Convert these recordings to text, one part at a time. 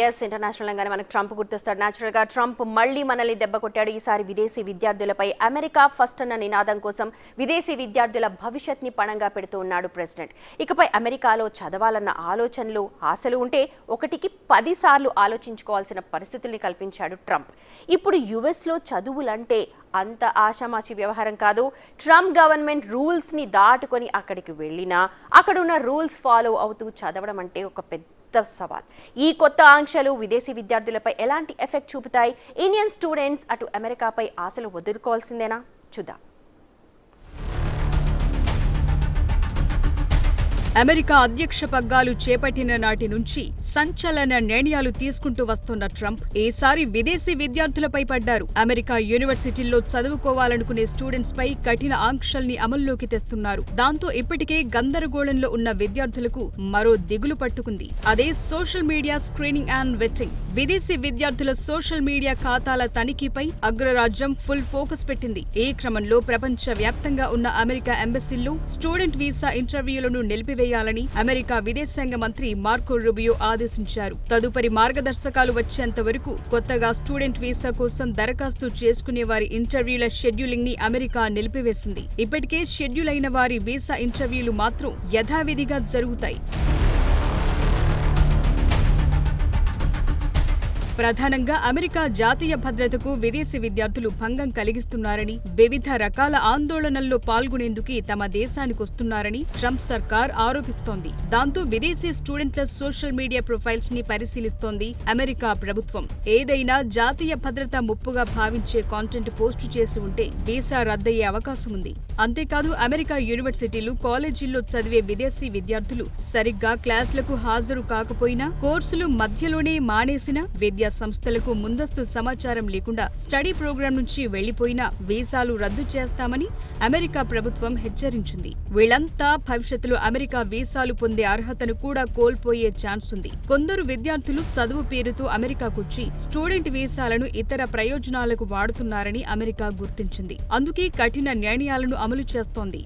Yes international గానే మనకు Trump గుర్తొస్తాడు. Natural గా ట్రంప్ మళ్ళీ మనల్ని దెబ్బ కొట్టాడు. ఈసారి విదేశీ విద్యార్థులపై అమెరికా ఫస్ట్ అన్న నినాదం కోసం విదేశీ విద్యార్థుల భవిష్యత్ని పణంగా పెడుతూ ఉన్నాడు ప్రెసిడెంట్. ఇకపై అమెరికాలో చదవాలన్న ఆలోచనలు ఆశలు ఉంటే ఒకటికి 10 సార్లు ఆలోచించుకోవాల్సిన పరిస్థితుల్ని కల్పించాడు ట్రంప్. ఇప్పుడు యుఎస్లో చదువులంటే అంత ఆషామాషి వ్యవహారం కాదు. ట్రంప్ గవర్నమెంట్ రూల్స్ని దాటుకొని అక్కడికి వెళ్ళినా అక్కడున్న రూల్స్ ఫాలో అవుతూ చదవడం అంటే ఒక పెద్ద సవాల్. ఈ కొత్త ఆంక్షలు విదేశీ విద్యార్థులపై ఎలాంటి ఎఫెక్ట్ చూపుతాయి? ఇండియన్ స్టూడెంట్స్ అటు అమెరికాపై ఆశలు వదులుకోవాల్సిందేనా? చూద్దాం. అమెరికా అధ్యక్ష పగ్గాలు చేపట్టిన నాటి నుంచి సంచలన నిర్ణయాలు తీసుకుంటూ వస్తున్న ట్రంప్ ఈసారి విదేశీ విద్యార్థులపై పడ్డారు. అమెరికా యూనివర్సిటీల్లో చదువుకోవాలనుకునే స్టూడెంట్స్ పై కఠిన ఆంక్షల్ని అమల్లోకి తెస్తున్నారు. దాంతో ఇప్పటికే గందరగోళంలో ఉన్న విద్యార్థులకు మరో దిగులు పట్టుకుంది. అదే social media screening and vetting. విదేశీ విద్యార్థుల సోషల్ మీడియా ఖాతాల తనిఖీపై అగ్రరాజ్యం ఫుల్ ఫోకస్ పెట్టింది. ఈ క్రమంలో ప్రపంచ వ్యాప్తంగా ఉన్న అమెరికా ఎంబసీల్లో స్టూడెంట్ వీసా ఇంటర్వ్యూలను నిలిపివేయాలని అమెరికా విదేశాంగ మంత్రి మార్కో రూబియో ఆదేశించారు. తదుపరి మార్గదర్శకాలు వచ్చేంత వరకు కొత్తగా స్టూడెంట్ వీసా కోసం దరఖాస్తు చేసుకునే వారి ఇంటర్వ్యూల షెడ్యూలింగ్ ని అమెరికా నిలిపివేసింది. ఇప్పటికే షెడ్యూల్ అయిన వారి వీసా ఇంటర్వ్యూలు మాత్రం యథావిధిగా జరుగుతాయి. ప్రధానంగా అమెరికా జాతీయ భద్రతకు విదేశీ విద్యార్థులు భంగం కలిగిస్తున్నారని, వివిధ రకాల ఆందోళనల్లో పాల్గొనేందుకు తమ దేశానికొస్తున్నారని ట్రంప్ సర్కార్ ఆరోపిస్తోంది. దాంతో విదేశీ స్టూడెంట్ల సోషల్ మీడియా ప్రొఫైల్స్ ని పరిశీలిస్తోంది అమెరికా ప్రభుత్వం. ఏదైనా జాతీయ భద్రత ముప్పుగా భావించే కాంటెంట్ పోస్టు చేసి ఉంటే వీసా రద్దయ్యే అవకాశం ఉంది. అంతేకాదు అమెరికా యూనివర్సిటీలు, కాలేజీల్లో చదివే విదేశీ విద్యార్థులు సరిగ్గా క్లాసులకు హాజరు కాకపోయినా, కోర్సులు మధ్యలోనే మానేసినా, విద్యా సంస్థలకు ముందస్తు సమాచారం లేకుండా స్టడీ ప్రోగ్రాం నుంచి వెళ్లిపోయినా వీసాలు రద్దు చేస్తామని అమెరికా ప్రభుత్వం హెచ్చరించింది. వీళ్లంతా భవిష్యత్తులో అమెరికా వీసాలు పొందే అర్హతను కూడా కోల్పోయే ఛాన్స్ ఉంది. కొందరు విద్యార్థులు చదువు పేరుతో అమెరికాకొచ్చి స్టూడెంట్ వీసాలను ఇతర ప్రయోజనాలకు వాడుతున్నారని అమెరికా గుర్తించింది. అందుకే కఠిన నిర్ణయాలను అమలు చేస్తోంది.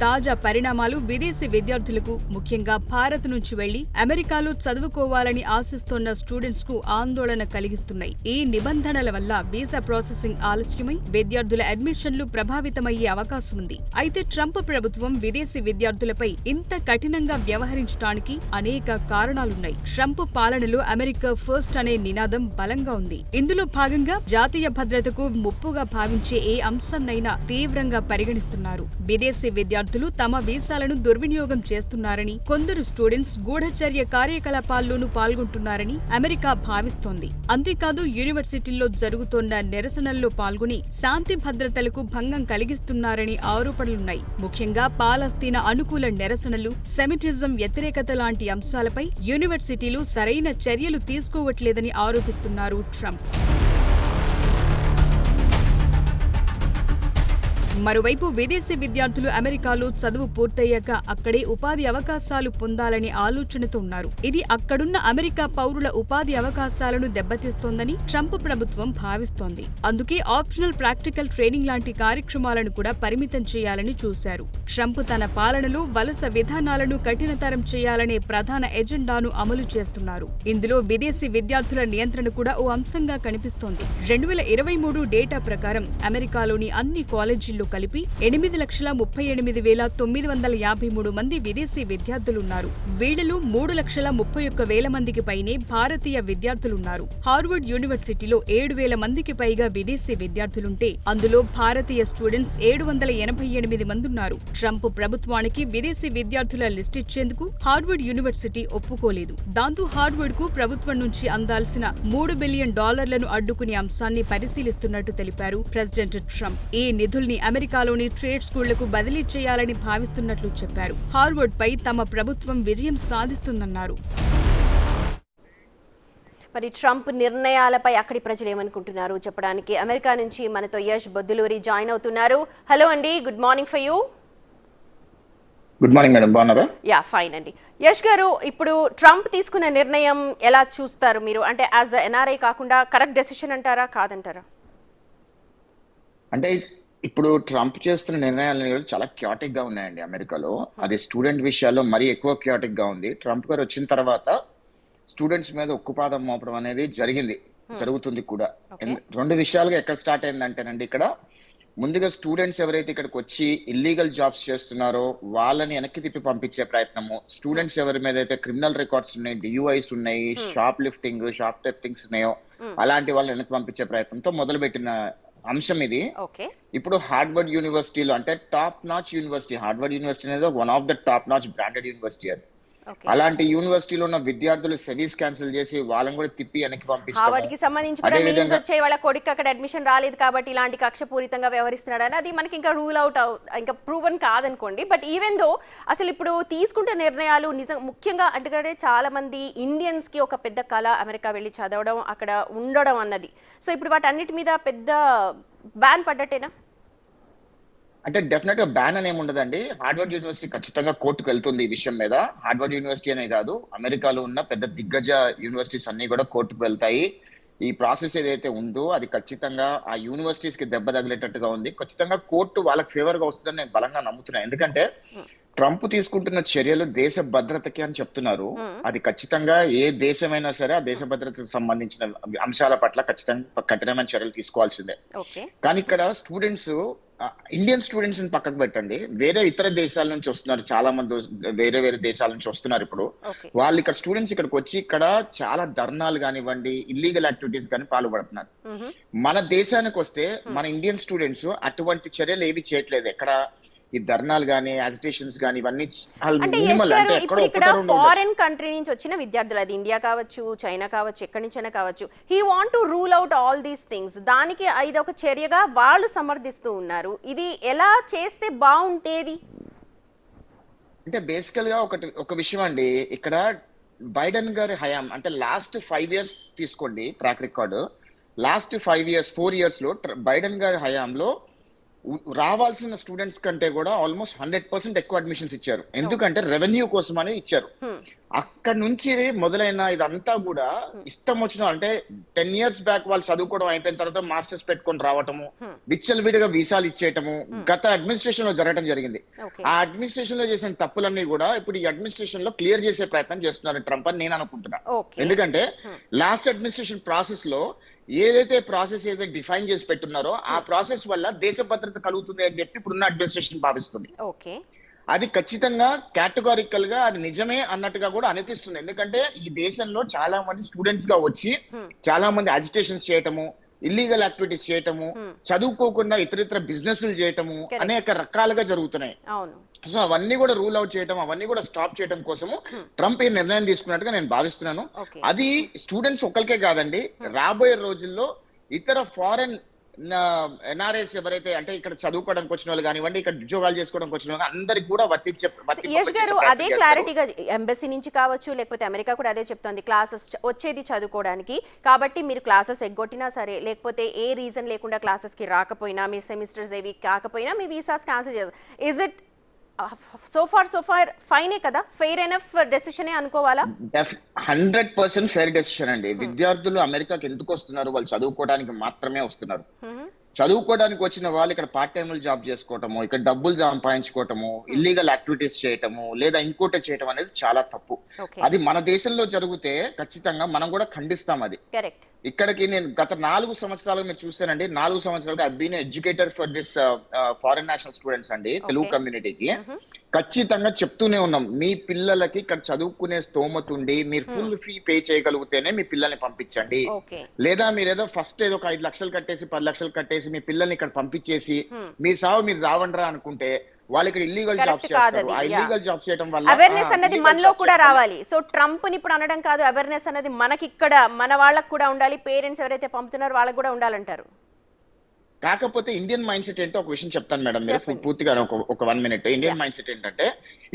తాజా పరిణామాలు విదేశీ విద్యార్థులకు, ముఖ్యంగా భారత్ నుంచి వెళ్లి అమెరికాలో చదువుకోవాలని ఆశిస్తోన్న స్టూడెంట్స్ కు ఆందోళన కలిగిస్తున్నాయి. ఈ నిబంధనల వల్ల వీసా ప్రాసెసింగ్ ఆలస్యమై విద్యార్థుల అడ్మిషన్లు ప్రభావితమయ్యే అవకాశం ఉంది. అయితే ట్రంప్ ప్రభుత్వం విదేశీ విద్యార్థులపై ఇంత కఠినంగా వ్యవహరించడానికి అనేక కారణాలున్నాయి. ట్రంప్ పాలనలో అమెరికా ఫస్ట్ అనే నినాదం బలంగా ఉంది. ఇందులో భాగంగా జాతీయ భద్రతకు ముప్పుగా భావించే ఏ అంశాన్నైనా తీవ్రంగా పరిగణిస్తున్నారు. విదేశీ విద్యార్థులు తమ వీసాలను దుర్వినియోగం చేస్తున్నారని, కొందరు స్టూడెంట్స్ గూఢచర్య కార్యకలాపాల్లోనూ పాల్గొంటున్నారని అమెరికా భావిస్తోంది. అంతేకాదు యూనివర్సిటీల్లో జరుగుతోన్న నిరసనల్లో పాల్గొని శాంతి భద్రతలకు భంగం కలిగిస్తున్నారని ఆరోపణలున్నాయి. ముఖ్యంగా పాలస్తీనా అనుకూల నిరసనలు, సెమిటిజం వ్యతిరేకత లాంటి అంశాలపై యూనివర్సిటీలు సరైన చర్యలు తీసుకోవట్లేదని ఆరోపిస్తున్నారు ట్రంప్. మరోవైపు విదేశీ విద్యార్థులు అమెరికాలో చదువు పూర్తయ్యాక అక్కడే ఉపాధి అవకాశాలు పొందాలనే ఆలోచనతో ఉన్నారు. ఇది అక్కడున్న అమెరికా పౌరుల ఉపాధి అవకాశాలను దెబ్బతీస్తోందని ట్రంప్ ప్రభుత్వం భావిస్తోంది. అందుకే ఆప్షనల్ ప్రాక్టికల్ ట్రైనింగ్ లాంటి కార్యక్రమాలను కూడా పరిమితం చేయాలని చూశారు. ట్రంప్ తన పాలనలో వలస విధానాలను కఠినతరం చేయాలనే ప్రధాన ఎజెండాను అమలు చేస్తున్నారు. ఇందులో విదేశీ విద్యార్థుల నియంత్రణ కూడా ఓ అంశంగా కనిపిస్తోంది. 2023 డేటా ప్రకారం అమెరికాలోని అన్ని కాలేజీల్లో కలిపి 8,38,953 మంది విదేశీ విద్యార్థులున్నారు. వీళ్లలో 3,31,000 మందికి పైనే భారతీయ విద్యార్థులున్నారు. హార్వర్డ్ యూనివర్సిటీలో 7,000 మందికి పైగా విదేశీ విద్యార్థులుంటే అందులో భారతీయ స్టూడెంట్స్ 788 మంది ఉన్నారు. ట్రంప్ ప్రభుత్వానికి విదేశీ విద్యార్థుల లిస్ట్ ఇచ్చేందుకు హార్వర్డ్ యూనివర్సిటీ ఒప్పుకోలేదు. దాంతో హార్వర్డ్ కు ప్రభుత్వం నుంచి అందాల్సిన $3 బిలియన్ అడ్డుకునే అంశాన్ని పరిశీలిస్తున్నట్టు తెలిపారు ప్రెసిడెంట్ ట్రంప్. ఈ నిధుల్ని అమెరికాలోని ట్రేడ్ స్కూళ్లకు బదిలీ చేయాలని భావిస్తున్నట్లు చెప్పారు. హార్వర్డ్ పై తమ ప్రభుత్వం విజయం సాధిస్తుందన్నారు. మరి ట్రంప్ నిర్ణయాలపై అక్కడి ప్రజలు ఏమనుకుంటున్నారు చెప్పడానికి అమెరికా నుంచి మనతో యష్ బొద్దులూరి జాయిన్ అవుతున్నారు. హలో అండి, good morning for you. Good morning madam, బాగున్నారా? యా ఫైన్ అండి. యష్ గారు, ఇప్పుడు ట్రంప్ తీసుకున్న నిర్ణయం ఎలా చూస్తారు మీరు? అంటే యాజ్ ఎన్ఆర్ఐ కాకుండా కరెక్ట్ డెసిషన్ అంటారా, కాదంటారా? అంటే ఇప్పుడు ట్రంప్ చేస్తున్న నిర్ణయాలు కూడా చాలా క్యాటిక్ గా ఉన్నాయండి అమెరికాలో. అది స్టూడెంట్ విషయాల్లో మరీ ఎక్కువ క్యాటిక్ గా ఉంది. ట్రంప్ గారు వచ్చిన తర్వాత స్టూడెంట్స్ మీద ఉక్కుపాదం మోపడం అనేది జరుగుతుంది కూడా. ఓకే. రెండు విషయాలుగా ఎక్కడ స్టార్ట్ అయిందంటేనండి, ఇక్కడ ముందుగా స్టూడెంట్స్ ఎవరైతే ఇక్కడికి వచ్చి ఇల్లీగల్ జాబ్స్ చేస్తున్నారో వాళ్ళని వెనక్కి తిప్పి పంపించే ప్రయత్నము, స్టూడెంట్స్ ఎవరి మీద అయితే క్రిమినల్ రికార్డ్స్ ఉన్నాయి, డియూఐస్ ఉన్నాయి, షాప్ థెఫ్టింగ్స్ ఉన్నాయో అలాంటి వాళ్ళని వెనక్కి పంపించే ప్రయత్నంతో మొదలుపెట్టిన అంశం ఇది. ఓకే. ఇప్పుడు హార్వర్డ్ యూనివర్సిటీలో, అంటే top notch university, Harvard university అనేది one of the top notch branded university. అది ఓకే. అలాంటి యూనివర్సిటీలో ఉన్న విద్యార్థులు సెమీస్ క్యాన్సిల్ చేసి వాళ్ళని కూడా తిప్పి వెనక్కి హార్వర్డ్ కి పంపించడం. సంబంధించి కూడా అదే మీమ్స్ విధంగా వచ్చాయి, వాళ్ళ కొడుకు అక్కడ అడ్మిషన్ రాలేదు కాబట్టి ఇలాంటి కక్షపూరితంగా వ్యవహరిస్తున్నాడని. అది మనకి ఇంకా రూల్ అవుట్ ఇంకా ప్రూవన్ కాదనుకోండి. బట్ ఈవెన్ దో అసలు ఇప్పుడు తీసుకుంటే నిర్ణయాలు నిజం ముఖ్యంగా అంటే చాలా మంది ఇండియన్స్ కి ఒక పెద్ద కళ అమెరికా వెళ్ళి చదవడం, అక్కడ ఉండడం అన్నది. సో ఇప్పుడు వాటన్నిటి మీద పెద్ద బ్యాన్ పడ్డట్టేనా? అంటే డెఫినెట్ గా బ్యాన్ అని ఏమి ఉండదండి. హార్వర్డ్ యూనివర్సిటీ ఖచ్చితంగా కోర్టుకు వెళ్తుంది ఈ విషయం మీద. హార్వర్డ్ యూనివర్సిటీ అనే కాదు, అమెరికాలో ఉన్న పెద్ద దిగ్గజ యూనివర్సిటీస్ అన్ని కూడా కోర్టుకు వెళ్తాయి. ఈ ప్రాసెస్ ఏదైతే ఉందో అది ఖచ్చితంగా ఆ యూనివర్సిటీస్ కి దెబ్బ తగిలేటట్టుగా ఉంది. ఖచ్చితంగా కోర్టు వాళ్ళకి ఫేవర్ గా వస్తుందని నేను బలంగా నమ్ముతున్నాను. ఎందుకంటే ట్రంప్ తీసుకుంటున్న చర్యలు దేశ భద్రతకి అని చెప్తున్నారు. అది ఖచ్చితంగా ఏ దేశమైనా సరే ఆ దేశ భద్రతకు సంబంధించిన అంశాల పట్ల ఖచ్చితంగా కఠినమైన చర్యలు తీసుకోవాల్సిందే. ఓకే. కానీ ఇక్కడ స్టూడెంట్స్, ఇండియన్ స్టూడెంట్స్ ని పక్కకు పెట్టండి, వేరే ఇతర దేశాల నుంచి వస్తున్నారు, చాలా మంది వేరే వేరే దేశాల నుంచి వస్తున్నారు. ఇప్పుడు ఓకే. వాళ్ళు ఇక్కడ స్టూడెంట్స్ ఇక్కడికి వచ్చి ఇక్కడ చాలా ధర్నాలు కానివ్వండి, ఇల్లీగల్ యాక్టివిటీస్ కానీ పాల్పడుతున్నారు. మన దేశానికి వస్తే మన ఇండియన్ స్టూడెంట్స్ అటువంటి చర్యలు ఏవి చేయట్లేదు. ఎక్కడ ఈ ధర్నాలు గానీ, యాజిటేషన్స్ గానీ ఇవన్నీ అంటే యశ్ మినిమల్, గారు అంటే ఇప్పుడు ఎక్కడో ఇక్కడ ఒకటో రెండో. ఫారెన్ కంట్రీ నుంచి వచ్చిన విద్యార్థులు, అది ఇండియా కావచ్చు, చైనా కావచ్చు, ఎక్కడి నుంచైనా కావచ్చు, he want to rule out all these things. దానికి ఇది ఒక చర్యగా వాళ్ళు సమర్థిస్తూ ఉన్నారు. ఇది ఎలా చేస్తే బాగుంటేది? అంటే బేసికల్ గా ఒక విషయం అండి, ఇక్కడ బైడెన్ గారి హయాం, అంటే లాస్ట్ 5 years తీసుకోండి ట్రాక్ రికార్డు. లాస్ట్ 4 years లో బైడెన్ గారి హయాంలో రావాల్సిన స్టూడెంట్స్ కంటే కూడా ఆల్మోస్ట్ 100% ఎక్కువ అడ్మిషన్స్ ఇచ్చారు. ఎందుకంటే రెవెన్యూ కోసమని ఇచ్చారు. అక్కడ నుంచి మొదలైన ఇదంతా కూడా ఇష్టం వచ్చిన, అంటే 10 years బ్యాక్ వాళ్ళు చదువుకోవడం అయిపోయిన తర్వాత మాస్టర్స్ పెట్టుకొని రావటము, విచ్చలవిడిగా వీసాలు ఇచ్చేయటము గత అడ్మినిస్ట్రేషన్ లో జరగడం జరిగింది. ఆ అడ్మినిస్ట్రేషన్ లో చేసిన తప్పులన్నీ కూడా ఇప్పుడు ఈ అడ్మినిస్ట్రేషన్ లో క్లియర్ చేసే ప్రయత్నం చేస్తున్నారు ట్రంప్ అని నేను అనుకుంటున్నా. ఎందుకంటే లాస్ట్ అడ్మినిస్ట్రేషన్ ప్రాసెస్ లో ఏదైతే ప్రాసెస్ ఏదైతే డిఫైన్ చేసి పెట్టున్నారో ఆ ప్రాసెస్ వల్ల దేశ భద్రత కలుగుతుంది అని చెప్పి ఇప్పుడున్న అడ్మినిస్ట్రేషన్ భావిస్తుంది. ఓకే. అది ఖచ్చితంగా కేటగారికల్ గా అది నిజమే అన్నట్టుగా కూడా అనిపిస్తుంది. ఎందుకంటే ఈ దేశంలో చాలా మంది స్టూడెంట్స్ గా వచ్చి చాలా మంది అజిటేషన్స్ చేయటము, ఇల్లీగల్ యాక్టివిటీస్ చేయటము, చదువుకోకుండా ఇతర బిజినెస్లు చేయటము అనేక రకాలుగా జరుగుతున్నాయి. సో అవన్నీ కూడా రూల్ అవుట్ చేయడం, అవన్నీ కూడా స్టాప్ చేయడం కోసము ట్రంప్ ఈ నిర్ణయం తీసుకున్నట్టుగా నేను భావిస్తున్నాను. అది స్టూడెంట్స్ ఒక్కరికే కాదండి, రాబోయే రోజుల్లో ఇతర ఫారెన్ ఎన్ఆర్ఎస్ ఎవరైతే, అంటే ఇక్కడ చదువుకోవడానికి వచ్చిన వాళ్ళు కానివ్వండి, ఇక్కడ ఉద్యోగాలు చేసుకోవడానికి వచ్చిన వాళ్ళు అందరికి కూడా యశ్ గారు అదే క్లారిటీగా ఎంబసీ నుంచి కావచ్చు, లేకపోతే అమెరికా కూడా అదే చెప్తోంది, క్లాసెస్ వచ్చేది చదువుకోవడానికి కాబట్టి మీరు క్లాసెస్ ఎగ్గొట్టినా సరే, లేకపోతే ఏ రీజన్ లేకుండా క్లాసెస్ కి రాకపోయినా, మీ సెమిస్టర్స్ ఏవి కాకపోయినా మీ వీసాస్ క్యాన్సిల్ చేయాలి. ఇస్ ఇట్ సో ఫార్ ఫైనే కదా, ఫెయిర్ ఎనఫ్ డెసిషనే అనుకోవాలా? 100% ఫెయిర్ డెసిషన్ అండి. విద్యార్థులు అమెరికాకి ఎందుకు వస్తున్నారు? వాళ్ళు చదువుకోవడానికి మాత్రమే వస్తున్నారు. చదువుకోవడానికి వచ్చిన వాళ్ళు ఇక్కడ పార్ట్ టైం జాబ్ చేసుకోవటము, ఇక్కడ డబ్బులు సంపాదించుకోవటము, ఇల్లీగల్ యాక్టివిటీస్ చేయటము, లేదా ఇంకోటి చేయటం అనేది చాలా తప్పు. అది మన దేశంలో జరిగితే ఖచ్చితంగా మనం కూడా ఖండిస్తాం. అది ఇక్కడికి నేను గత 4 సంవత్సరాలు మీరు చూస్తానండి, 4 సంవత్సరాలుగా I been educator for this foreign national students అండి, తెలుగు కమ్యూనిటీకి. ఖచ్చితంగా చెప్తూనే ఉన్నాం, మీ పిల్లలకి ఇక్కడ చదువుకునే స్తోమత ఉండి మీరు ఫుల్ ఫీ పే చేయగలిగితేనే మీ పిల్లల్ని పంపించండి. లేదా మీరు ఏదో ఫస్ట్ ఏదో 5 లక్షలు కట్టేసి 10 లక్షలు కట్టేసి మీ పిల్లల్ని ఇక్కడ పంపించేసి మీరు జావండ్రా అనుకుంటే వాళ్ళు ఇక్కడ ఇల్లీగల్ జాబ్స్ చేస్తారు. ఆ ఇల్లీగల్ జాబ్స్ చేయడం వల్ల అవేర్నెస్ అనేది మనలో కూడా రావాలి. సో ట్రంప్ ని ఇప్పుడు అనడం కాదు, అవేర్నెస్ అనేది మనకి ఇక్కడ మన వాళ్ళకి కూడా ఉండాలి, పేరెంట్స్ ఎవరైతే పంపుతున్నారో వాళ్ళకి కూడా ఉండాలంటారు. కాకపోతే ఇండియన్ మైండ్ సెట్ ఏంటో ఒక విషయం చెప్తాను మేడం, మీరు పూర్తిగా ఒక 1 minute. ఇండియన్ మైండ్ సెట్ ఏంటంటే,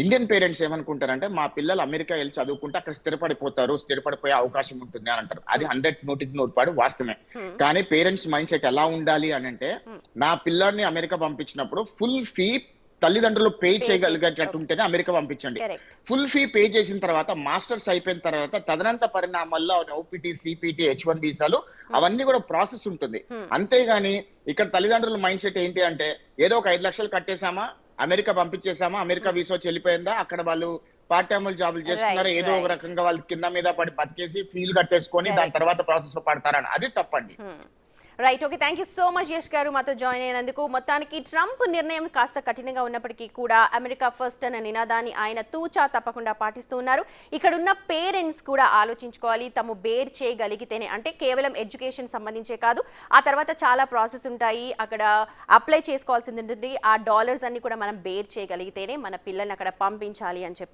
ఇండియన్ పేరెంట్స్ ఏమనుకుంటారంటే మా పిల్లలు అమెరికా వెళ్ళి చదువుకుంటే అక్కడ స్థిరపడిపోయే అవకాశం ఉంటుంది అని అంటారు. అది 100% వాస్తవమే. కానీ పేరెంట్స్ మైండ్ సెట్ ఎలా ఉండాలి అని అంటే, నా పిల్లల్ని అమెరికా పంపించినప్పుడు ఫుల్ ఫీ తల్లిదండ్రులు పే చేసి, చేయగలిగేటట్టు okay. ఉంటేనే అమెరికా పంపించండి. Correct. ఫుల్ ఫీ పే చేసిన తర్వాత మాస్టర్స్ అయిపోయిన తర్వాత తదనంత పరిణామాల్లో ఓపీటీ, సిపిటి, H1 వీసాలు అవన్నీ కూడా ప్రాసెస్ ఉంటుంది. అంతేగాని ఇక్కడ తల్లిదండ్రుల మైండ్ సెట్ ఏంటి అంటే ఏదో ఒక 5 లక్షలు కట్టేసామా, అమెరికా పంపించేసామా, అమెరికా వీసా వచ్చి వెళ్ళిపోయిందా, అక్కడ వాళ్ళు పార్ట్ టైమ్ జాబులు చేస్తున్నారు, Right, ఏదో ఒక right. రకంగా వాళ్ళు కింద మీద పడి బతికేసి ఫీల్ కట్టేసుకొని దాని Correct. తర్వాత ప్రాసెస్ లో పడతారని అది తప్పండి. Right, okay, thank you so much Yash గారు మాతో జాయిన్ అయినందుకు. మొత్తానికి ట్రంప్ నిర్ణయం కాస్త కఠినంగా ఉన్నప్పటికీ కూడా అమెరికా ఫస్ట్ అనే నినాదాన్ని ఆయన తూచా తప్పకుండా పాటిస్తూ ఉన్నారు. ఇక్కడ ఉన్న పేరెంట్స్ కూడా ఆలోచించుకోవాలి, తాము బేర్ చేయగలిగితేనే, అంటే కేవలం ఎడ్యుకేషన్ సంబంధించే కాదు, ఆ తర్వాత చాలా ప్రాసెస్ ఉంటాయి, అక్కడ అప్లై చేసుకోవాల్సింది ఉంటుంది, ఆ డాలర్స్ అన్ని కూడా మనం బేర్ చేయగలిగితేనే మన పిల్లల్ని అక్కడ పంపించాలి అని చెప్పి